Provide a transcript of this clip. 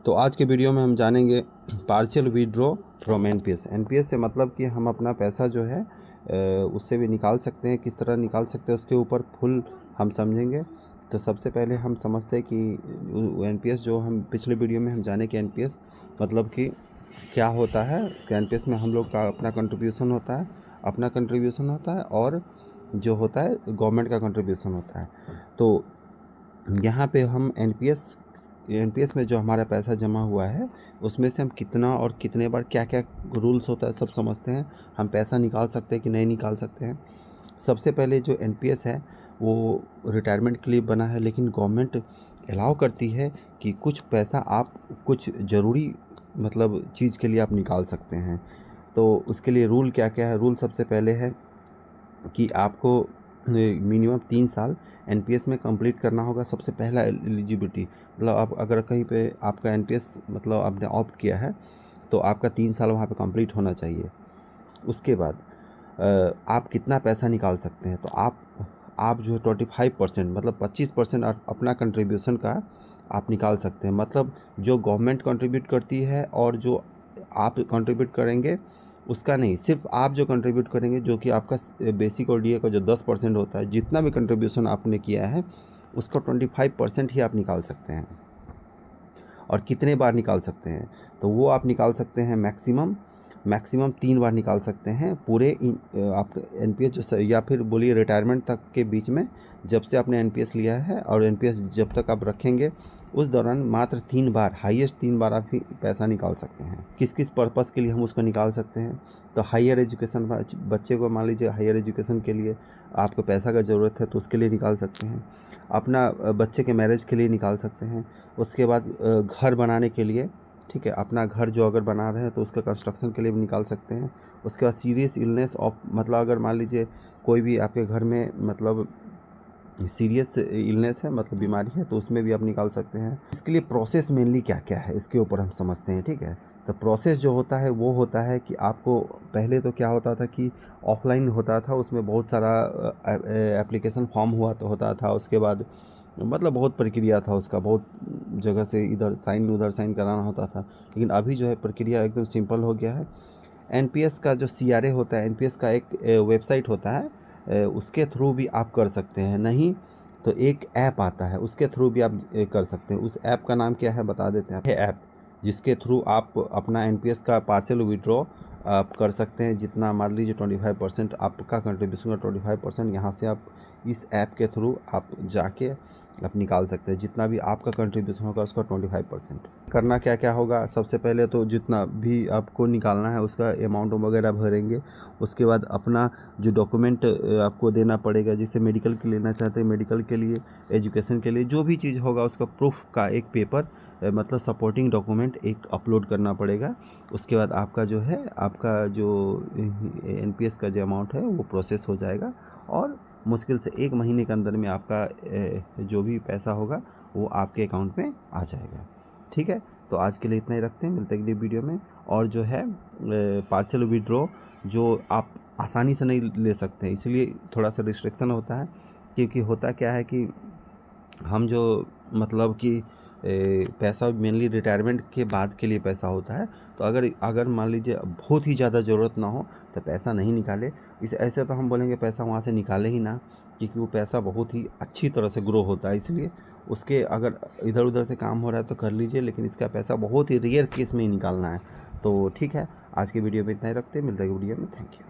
तो आज के वीडियो में हम जानेंगे partial withdraw from NPS. NPS से मतलब कि हम अपना पैसा जो है उससे भी निकाल सकते हैं। किस तरह निकाल सकते हैं उसके ऊपर फुल हम समझेंगे। तो सबसे पहले हम समझते हैं कि एनपीएस जो हम पिछले वीडियो में हम जाने कि एनपीएस मतलब कि क्या होता है। एनपीएस में हम लोग का अपना कंट्रीब्यूशन होता है और जो होता है गवर्नमेंट का कंट्रीब्यूशन होता है। तो यहाँ पे हम एनपीएस में जो हमारा पैसा जमा हुआ है उसमें से हम कितना और कितने बार क्या क्या रूल्स होता है सब समझते हैं। हम पैसा निकाल सकते हैं कि नहीं निकाल सकते हैं। सबसे पहले जो एनपीएस है वो रिटायरमेंट के लिए बना है, लेकिन गवर्नमेंट अलाउ करती है कि कुछ पैसा आप कुछ ज़रूरी मतलब चीज़ के लिए आप निकाल सकते हैं। तो उसके लिए रूल क्या क्या है। रूल सबसे पहले है कि आपको मिनिमम 3 साल एनपीएस में कंप्लीट करना होगा। सबसे पहला एलिजिबिलिटी मतलब आप अगर कहीं पे आपका एनपीएस मतलब आपने ऑप्ट किया है तो आपका 3 साल वहाँ पे कंप्लीट होना चाहिए। उसके बाद आप कितना पैसा निकाल सकते हैं। तो आप जो 25% मतलब 25% अपना कंट्रीब्यूशन का आप निकाल सकते हैं। मतलब जो गवर्नमेंट कंट्रीब्यूट करती है और जो आप कंट्रीब्यूट करेंगे उसका नहीं, सिर्फ आप जो कंट्रीब्यूट करेंगे जो कि आपका बेसिक और डीए का जो 10% होता है, जितना भी कंट्रीब्यूशन आपने किया है उसका 25% ही आप निकाल सकते हैं। और कितने बार निकाल सकते हैं तो वो आप निकाल सकते हैं मैक्सिमम 3 बार निकाल सकते हैं पूरे आप एनपीएस जो या फिर बोलिए रिटायरमेंट तक के बीच में। जब से आपने एनपीएस लिया है और एनपीएस जब तक आप रखेंगे उस दौरान मात्र 3 बार, हाईएस्ट 3 बार आप ही पैसा निकाल सकते हैं। किस किस पर्पज़ के लिए हम उसको निकाल सकते हैं तो हायर एजुकेशन, बच्चे को मान लीजिए हायर एजुकेशन के लिए आपको पैसा का ज़रूरत है तो उसके लिए निकाल सकते हैं। अपना बच्चे के मैरिज के लिए निकाल सकते हैं। उसके बाद घर बनाने के लिए, ठीक है, अपना घर जो अगर बना रहे हैं तो उसका कंस्ट्रक्शन के लिए भी निकाल सकते हैं। उसके बाद सीरियस इलनेस ऑफ मतलब अगर मान लीजिए कोई भी आपके घर में मतलब सीरियस इलनेस है मतलब बीमारी है तो उसमें भी आप निकाल सकते हैं। इसके लिए प्रोसेस मेनली क्या क्या है इसके ऊपर हम समझते हैं, ठीक है। तो प्रोसेस जो होता है वो होता है कि आपको पहले तो क्या होता था कि ऑफलाइन होता था, उसमें बहुत सारा एप्लीकेशन फॉर्म होता था। उसके बाद मतलब बहुत प्रक्रिया था उसका, बहुत जगह से इधर साइन उधर साइन कराना होता था। लेकिन अभी जो है प्रक्रिया एकदम सिंपल हो गया है। एनपीएस का जो सीआरए होता है, एनपीएस का एक वेबसाइट होता है, उसके थ्रू भी आप कर सकते हैं। नहीं तो एक ऐप आता है उसके थ्रू भी आप कर सकते हैं। उस ऐप का नाम क्या है बता देते हैं। ऐप जिसके थ्रू आप अपना एनपीएस का पार्शियल विड्रॉ आप कर सकते हैं। जितना मान लीजिए 25% आपका कंट्रीब्यूशन का 25% यहाँ से आप इस ऐप के थ्रू आप जाके आप निकाल सकते हैं। जितना भी आपका कंट्रीब्यूशन होगा उसका 25%। करना क्या क्या होगा, सबसे पहले तो जितना भी आपको निकालना है उसका अमाउंट वगैरह भरेंगे। उसके बाद अपना जो डॉक्यूमेंट आपको देना पड़ेगा, जिससे मेडिकल के लेना चाहते हैं मेडिकल के लिए, एजुकेशन के लिए जो भी चीज़ होगा उसका प्रूफ का एक पेपर मतलब सपोर्टिंग डॉक्यूमेंट एक अपलोड करना पड़ेगा। उसके बाद आपका जो है आपका जो एनपीएस का जो अमाउंट है वो प्रोसेस हो जाएगा और मुश्किल से 1 महीने के अंदर में आपका जो भी पैसा होगा वो आपके अकाउंट में आ जाएगा, ठीक है। तो आज के लिए इतना ही रखते हैं, मिलते हैं अगली वीडियो में। और जो है पार्शियल विड्रॉ जो आप आसानी से नहीं ले सकते हैं, इसलिए थोड़ा सा रिस्ट्रिक्शन होता है। क्योंकि होता क्या है कि हम जो मतलब कि पैसा मेनली रिटायरमेंट के बाद के लिए पैसा होता है। तो अगर मान लीजिए बहुत ही ज़्यादा ज़रूरत ना हो तो पैसा नहीं निकाले। इस ऐसे तो हम बोलेंगे पैसा वहाँ से निकाले ही ना, क्योंकि वो पैसा बहुत ही अच्छी तरह से ग्रो होता है। इसलिए उसके अगर इधर उधर से काम हो रहा है तो कर लीजिए, लेकिन इसका पैसा बहुत ही रेयर केस में ही निकालना है। तो ठीक है, आज के वीडियो में इतना ही रखते हैं, मिलते हैं वीडियो में। Thank you.